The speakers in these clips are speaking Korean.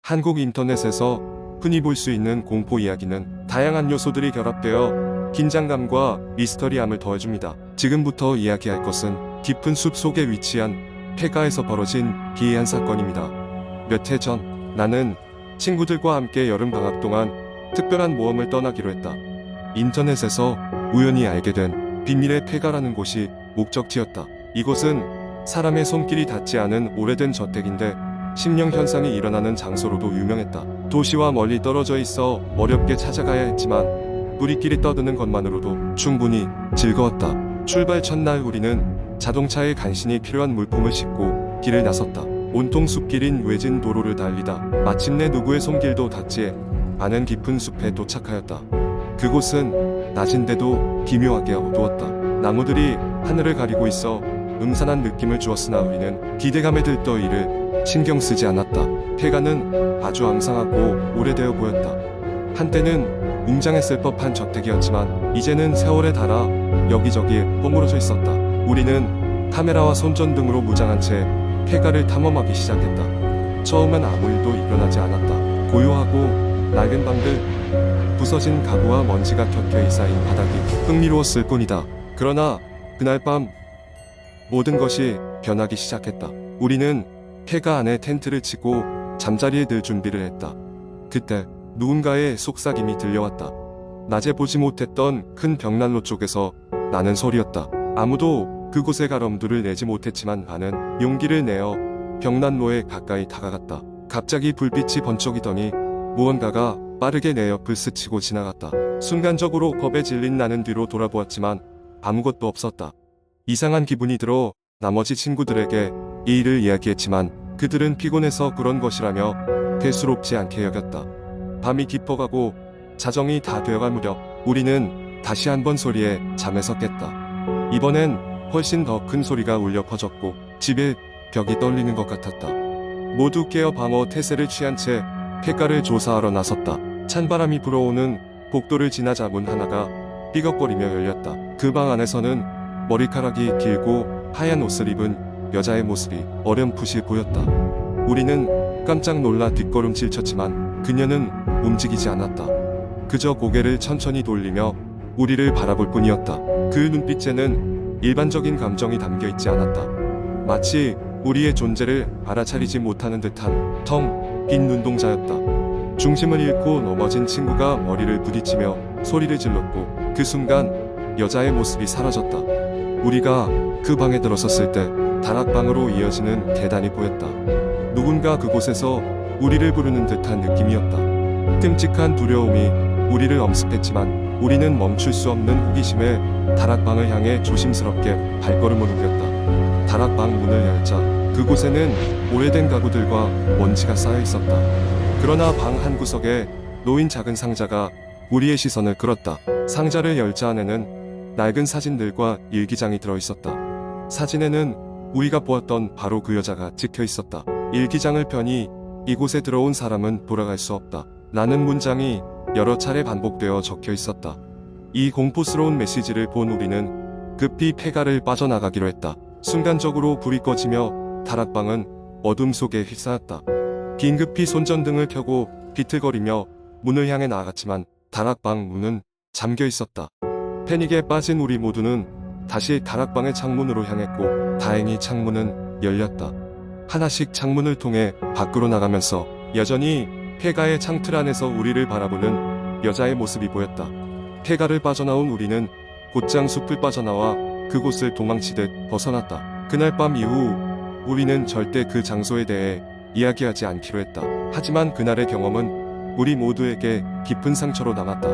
한국 인터넷에서 흔히 볼 수 있는 공포 이야기는 다양한 요소들이 결합되어 긴장감과 미스터리함을 더해줍니다. 지금부터 이야기할 것은 깊은 숲 속에 위치한 폐가에서 벌어진 기이한 사건입니다. 몇 해 전 나는 친구들과 함께 여름방학 동안 특별한 모험을 떠나기로 했다. 인터넷에서 우연히 알게 된 비밀의 폐가라는 곳이 목적지였다. 이곳은 사람의 손길이 닿지 않은 오래된 저택인데 심령 현상이 일어나는 장소로도 유명했다. 도시와 멀리 떨어져 있어 어렵게 찾아가야 했지만 우리끼리 떠드는 것만으로도 충분히 즐거웠다. 출발 첫날 우리는 자동차에 간신히 필요한 물품을 싣고 길을 나섰다. 온통 숲길인 외진 도로를 달리다 마침내 누구의 손길도 닿지 않은 깊은 숲에 도착하였다. 그곳은 낮인데도 기묘하게 어두웠다. 나무들이 하늘을 가리고 있어 음산한 느낌을 주었으나 우리는 기대감에 들떠 이를 신경 쓰지 않았다. 폐가는 아주 앙상하고 오래되어 보였다. 한때는 웅장했을 법한 저택이었지만 이제는 세월에 닳아 여기저기 허물어져 있었다. 우리는 카메라와 손전등으로 무장한 채 폐가를 탐험하기 시작했다. 처음엔 아무 일도 일어나지 않았다. 고요하고 낡은 방들, 부서진 가구와 먼지가 켜켜이 쌓인 바닥이 흥미로웠을 뿐이다. 그러나 그날 밤 모든 것이 변하기 시작했다. 우리는 폐가 안에 텐트를 치고 잠자리에 들 준비를 했다. 그때 누군가의 속삭임이 들려왔다. 낮에 보지 못했던 큰 벽난로 쪽에서 나는 소리였다. 아무도 그곳에 갈 엄두를 내지 못했지만 나는 용기를 내어 벽난로에 가까이 다가갔다. 갑자기 불빛이 번쩍이더니 무언가가 빠르게 내 옆을 스치고 지나갔다. 순간적으로 겁에 질린 나는 뒤로 돌아보았지만 아무것도 없었다. 이상한 기분이 들어 나머지 친구들에게 이 일을 이야기했지만 그들은 피곤해서 그런 것이라며 대수롭지 않게 여겼다. 밤이 깊어가고 자정이 다 되어갈 무렵 우리는 다시 한번 소리에 잠에서 깼다. 이번엔 훨씬 더 큰 소리가 울려 퍼졌고 집의 벽이 떨리는 것 같았다. 모두 깨어 방어 태세를 취한 채 폐가를 조사하러 나섰다. 찬바람이 불어오는 복도를 지나자 문 하나가 삐걱거리며 열렸다. 그 방 안에서는 머리카락이 길고 하얀 옷을 입은 여자의 모습이 어렴풋이 보였다. 우리는 깜짝 놀라 뒷걸음질 쳤지만 그녀는 움직이지 않았다. 그저 고개를 천천히 돌리며 우리를 바라볼 뿐이었다. 그 눈빛에는 일반적인 감정이 담겨 있지 않았다. 마치 우리의 존재를 알아차리지 못하는 듯한 텅 빈 눈동자였다. 중심을 잃고 넘어진 친구가 머리를 부딪히며 소리를 질렀고 그 순간 여자의 모습이 사라졌다. 우리가 그 방에 들어섰을 때 다락방으로 이어지는 계단이 보였다. 누군가 그곳에서 우리를 부르는 듯한 느낌이었다. 끔찍한 두려움이 우리를 엄습했지만 우리는 멈출 수 없는 호기심에 다락방을 향해 조심스럽게 발걸음을 옮겼다. 다락방 문을 열자 그곳에는 오래된 가구들과 먼지가 쌓여 있었다. 그러나 방 한 구석에 놓인 작은 상자가 우리의 시선을 끌었다. 상자를 열자 안에는 낡은 사진들과 일기장이 들어있었다. 사진에는 우리가 보았던 바로 그 여자가 찍혀 있었다. 일기장을 펴니 이곳에 들어온 사람은 돌아갈 수 없다. 라는 문장이 여러 차례 반복되어 적혀 있었다. 이 공포스러운 메시지를 본 우리는 급히 폐가를 빠져나가기로 했다. 순간적으로 불이 꺼지며 다락방은 어둠 속에 휩싸였다. 긴급히 손전등을 켜고 비틀거리며 문을 향해 나아갔지만 다락방 문은 잠겨 있었다. 패닉에 빠진 우리 모두는 다시 다락방의 창문으로 향했고 다행히 창문은 열렸다. 하나씩 창문을 통해 밖으로 나가면서 여전히 폐가의 창틀 안에서 우리를 바라보는 여자의 모습이 보였다. 폐가를 빠져나온 우리는 곧장 숲을 빠져나와 그곳을 도망치듯 벗어났다. 그날 밤 이후 우리는 절대 그 장소에 대해 이야기하지 않기로 했다. 하지만 그날의 경험은 우리 모두에게 깊은 상처로 남았다.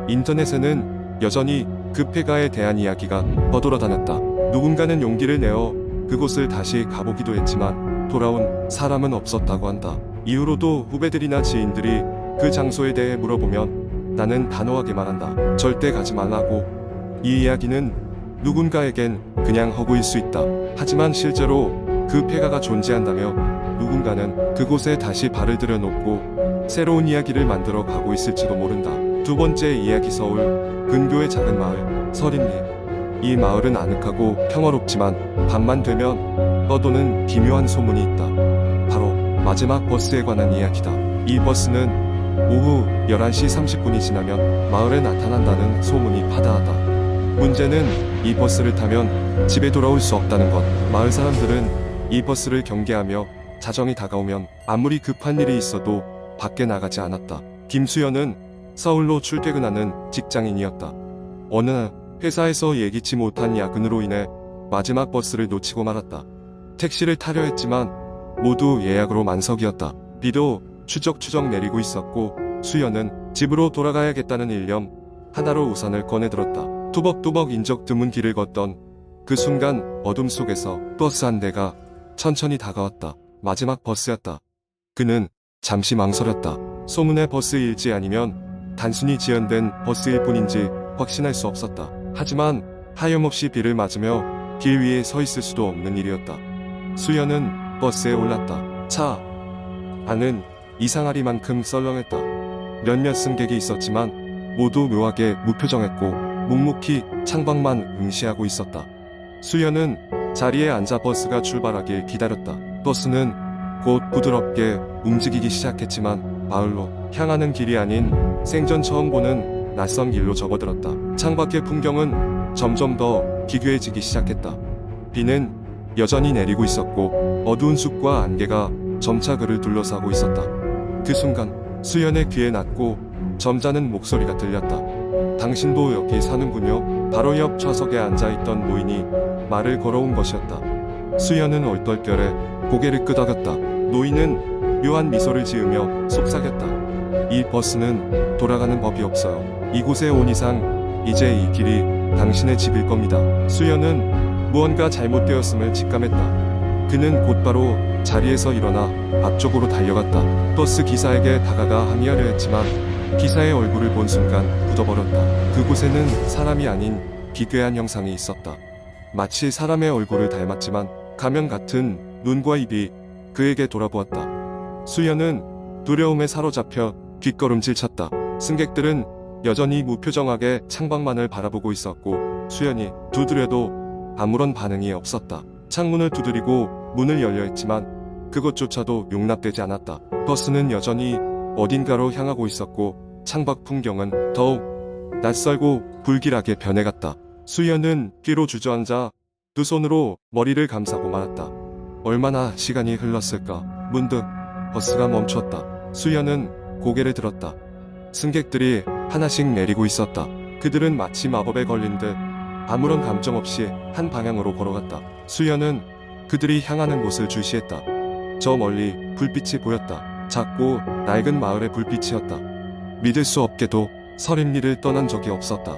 인터넷에는 여전히 그 폐가에 대한 이야기가 퍼돌아다녔다. 누군가는 용기를 내어 그곳을 다시 가보기도 했지만 돌아온 사람은 없었다고 한다. 이후로도 후배들이나 지인들이 그 장소에 대해 물어보면 나는 단호하게 말한다. 절대 가지 말라고. 이 이야기는 누군가에겐 그냥 허구일 수 있다. 하지만 실제로 그 폐가가 존재한다며 누군가는 그곳에 다시 발을 들여놓고 새로운 이야기를 만들어 가고 있을지도 모른다. 두 번째 이야기 서울 근교의 작은 마을 서림리. 이 마을은 아늑하고 평화롭지만 밤만 되면 떠도는 기묘한 소문이 있다. 바로 마지막 버스에 관한 이야기다. 이 버스는 오후 11시 30분이 지나면 마을에 나타난다는 소문이 파다하다. 문제는 이 버스를 타면 집에 돌아올 수 없다는 것. 마을 사람들은 이 버스를 경계하며 자정이 다가오면 아무리 급한 일이 있어도 밖에 나가지 않았다. 김수연은 서울로 출퇴근하는 직장인이었다. 어느 날 회사에서 예기치 못한 야근으로 인해 마지막 버스를 놓치고 말았다. 택시를 타려 했지만 모두 예약으로 만석이었다. 비도 추적추적 내리고 있었고 수연은 집으로 돌아가야겠다는 일념 하나로 우산을 꺼내들었다. 투벅투벅 인적 드문 길을 걷던 그 순간 어둠 속에서 버스 한 대가 천천히 다가왔다. 마지막 버스였다. 그는 잠시 망설였다. 소문의 버스일지 아니면 단순히 지연된 버스일 뿐인지 확신할 수 없었다. 하지만 하염없이 비를 맞으며 길 위에 서 있을 수도 없는 일이었다. 수연은 버스에 올랐다. 차 안은 이상하리만큼 썰렁했다. 몇몇 승객이 있었지만 모두 묘하게 무표정했고 묵묵히 창밖만 응시하고 있었다. 수연은 자리에 앉아 버스가 출발하길 기다렸다. 버스는 곧 부드럽게 움직이기 시작했지만 마을로 향하는 길이 아닌 생전 처음 보는 낯선 길로 접어들었다. 창밖의 풍경은 점점 더 기괴해지기 시작했다. 비는 여전히 내리고 있었고 어두운 숲과 안개가 점차 그를 둘러싸고 있었다. 그 순간 수연의 귀에 낮고 점잖은 목소리가 들렸다. 당신도 여기 사는군요. 바로 옆 좌석에 앉아있던 노인이 말을 걸어온 것이었다. 수연은 얼떨결에 고개를 끄덕였다. 노인은 묘한 미소를 지으며 속삭였다. 이 버스는 돌아가는 법이 없어요. 이곳에 온 이상 이제 이 길이 당신의 집일 겁니다. 수연은 무언가 잘못되었음을 직감했다. 그는 곧바로 자리에서 일어나 앞쪽으로 달려갔다. 버스 기사에게 다가가 항의하려 했지만 기사의 얼굴을 본 순간 굳어버렸다. 그곳에는 사람이 아닌 기괴한 형상이 있었다. 마치 사람의 얼굴을 닮았지만 가면 같은 눈과 입이 그에게 돌아보았다. 수연은 두려움에 사로잡혀 뒷걸음질 쳤다. 승객들은 여전히 무표정하게 창밖만을 바라보고 있었고 수연이 두드려도 아무런 반응이 없었다. 창문을 두드리고 문을 열려 했지만 그것조차도 용납되지 않았다. 버스는 여전히 어딘가로 향하고 있었고 창밖 풍경은 더욱 낯설고 불길하게 변해갔다. 수연은 뒤로 주저앉아 두 손으로 머리를 감싸고 말았다. 얼마나 시간이 흘렀을까. 문득 버스가 멈췄다. 수연은 고개를 들었다. 승객들이 하나씩 내리고 있었다. 그들은 마치 마법에 걸린 듯 아무런 감정 없이 한 방향으로 걸어갔다. 수연은 그들이 향하는 곳을 주시했다. 저 멀리 불빛이 보였다. 작고 낡은 마을의 불빛이었다. 믿을 수 없게도 서림리를 떠난 적이 없었다.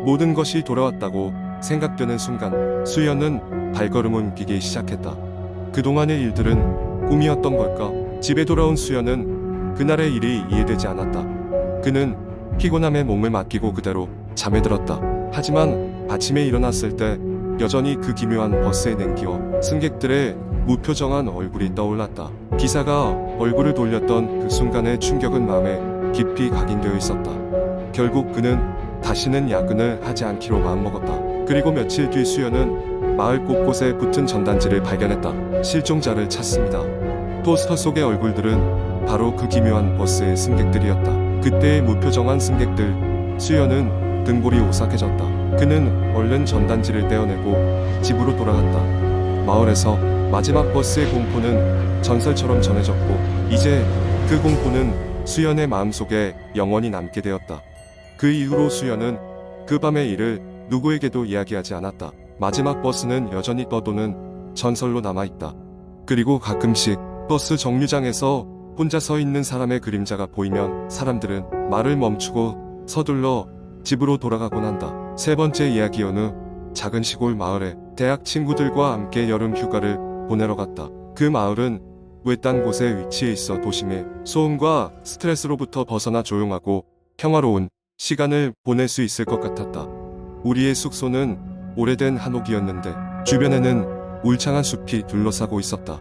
모든 것이 돌아왔다고 생각되는 순간 수연은 발걸음을 옮기기 시작했다. 그동안의 일들은 꿈이었던 걸까? 집에 돌아온 수연은 그날의 일이 이해되지 않았다. 그는 피곤함에 몸을 맡기고 그대로 잠에 들었다. 하지만 아침에 일어났을 때 여전히 그 기묘한 버스의 냉기와 승객들의 무표정한 얼굴이 떠올랐다. 기사가 얼굴을 돌렸던 그 순간의 충격은 마음에 깊이 각인되어 있었다. 결국 그는 다시는 야근을 하지 않기로 마음먹었다. 그리고 며칠 뒤 수연은 마을 곳곳에 붙은 전단지를 발견했다. 실종자를 찾습니다. 포스터 속의 얼굴들은 바로 그 기묘한 버스의 승객들이었다. 그때의 무표정한 승객들. 수연은 등골이 오싹해졌다. 그는 얼른 전단지를 떼어내고 집으로 돌아갔다. 마을에서 마지막 버스의 공포는 전설처럼 전해졌고 이제 그 공포는 수연의 마음속에 영원히 남게 되었다. 그 이후로 수연은 그 밤의 일을 누구에게도 이야기하지 않았다. 마지막 버스는 여전히 떠도는 전설로 남아있다. 그리고 가끔씩 버스 정류장에서 혼자 서 있는 사람의 그림자가 보이면 사람들은 말을 멈추고 서둘러 집으로 돌아가곤 한다. 세 번째 이야기. 어느 작은 시골 마을에 대학 친구들과 함께 여름 휴가를 보내러 갔다. 그 마을은 외딴 곳에 위치해 있어 도심의 소음과 스트레스로부터 벗어나 조용하고 평화로운 시간을 보낼 수 있을 것 같았다. 우리의 숙소는 오래된 한옥이었는데 주변에는 울창한 숲이 둘러싸고 있었다.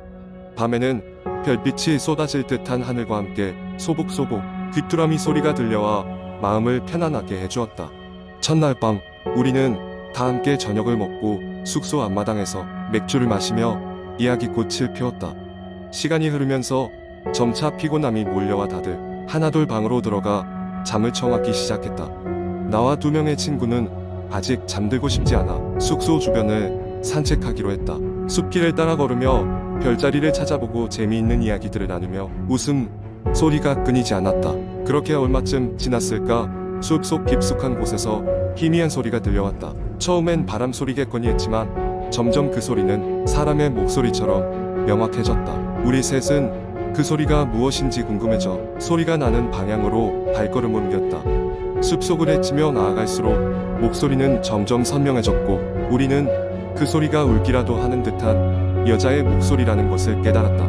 밤에는 별빛이 쏟아질 듯한 하늘과 함께 소복소복 귀뚜라미 소리가 들려와 마음을 편안하게 해주었다. 첫날 밤 우리는 다 함께 저녁을 먹고 숙소 앞마당에서 맥주를 마시며 이야기꽃을 피웠다. 시간이 흐르면서 점차 피곤함이 몰려와 다들 하나둘 방으로 들어가 잠을 청하기 시작했다. 나와 2명의 친구는 아직 잠들고 싶지 않아 숙소 주변을 산책하기로 했다. 숲길을 따라 걸으며 별자리를 찾아보고 재미있는 이야기들을 나누며 웃음 소리가 끊이지 않았다. 그렇게 얼마쯤 지났을까 숲속 깊숙한 곳에서 희미한 소리가 들려왔다. 처음엔 바람 소리겠거니 했지만 점점 그 소리는 사람의 목소리처럼 명확해졌다. 우리 셋은 그 소리가 무엇인지 궁금해져 소리가 나는 방향으로 발걸음을 옮겼다. 숲속을 헤치며 나아갈수록 목소리는 점점 선명해졌고 우리는 그 소리가 울기라도 하는 듯한 여자의 목소리라는 것을 깨달았다.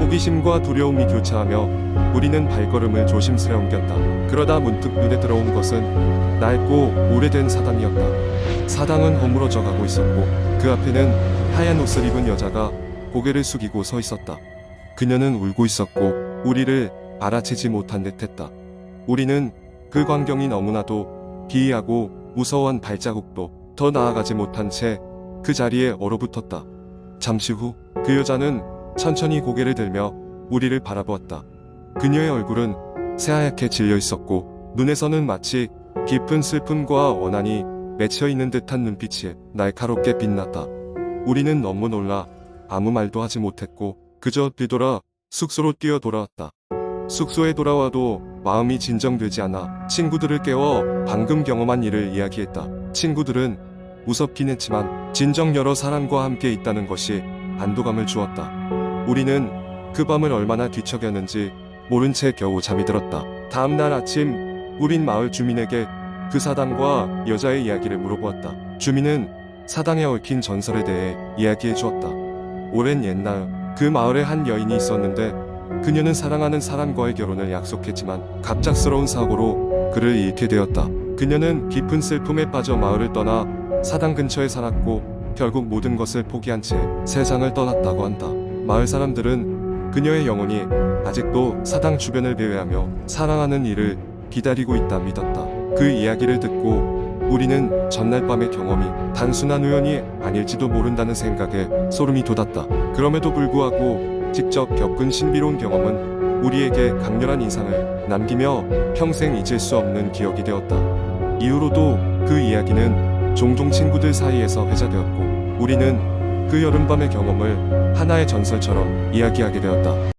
호기심과 두려움이 교차하며 우리는 발걸음을 조심스레 옮겼다. 그러다 문득 눈에 들어온 것은 낡고 오래된 사당이었다. 사당은 허물어져 가고 있었고 그 앞에는 하얀 옷을 입은 여자가 고개를 숙이고 서 있었다. 그녀는 울고 있었고 우리를 알아채지 못한 듯했다. 우리는 그 광경이 너무나도 기이하고 무서워한 발자국도 더 나아가지 못한 채 그 자리에 얼어붙었다. 잠시 후 그 여자는 천천히 고개를 들며 우리를 바라보았다. 그녀의 얼굴은 새하얗게 질려 있었고 눈에서는 마치 깊은 슬픔과 원한이 맺혀 있는 듯한 눈빛이 날카롭게 빛났다. 우리는 너무 놀라 아무 말도 하지 못했고 그저 뒤돌아 숙소로 뛰어 돌아왔다. 숙소에 돌아와도 마음이 진정되지 않아 친구들을 깨워 방금 경험한 일을 이야기했다. 친구들은 무섭긴 했지만 진정 여러 사람과 함께 있다는 것이 안도감을 주었다. 우리는 그 밤을 얼마나 뒤척였는지 모른 채 겨우 잠이 들었다. 다음 날 아침 우린 마을 주민에게 그 사당과 여자의 이야기를 물어보았다. 주민은 사당에 얽힌 전설에 대해 이야기해 주었다. 오랜 옛날 그 마을에 한 여인이 있었는데 그녀는 사랑하는 사람과의 결혼을 약속했지만 갑작스러운 사고로 그를 잃게 되었다. 그녀는 깊은 슬픔에 빠져 마을을 떠나 사당 근처에 살았고 결국 모든 것을 포기한 채 세상을 떠났다고 한다. 마을 사람들은 그녀의 영혼이 아직도 사당 주변을 배회하며 사랑하는 이를 기다리고 있다 믿었다. 그 이야기를 듣고 우리는 전날 밤의 경험이 단순한 우연이 아닐지도 모른다는 생각에 소름이 돋았다. 그럼에도 불구하고 직접 겪은 신비로운 경험은 우리에게 강렬한 인상을 남기며 평생 잊을 수 없는 기억이 되었다. 이후로도 그 이야기는 종종 친구들 사이에서 회자되었고 우리는 그 여름밤의 경험을 하나의 전설처럼 이야기하게 되었다.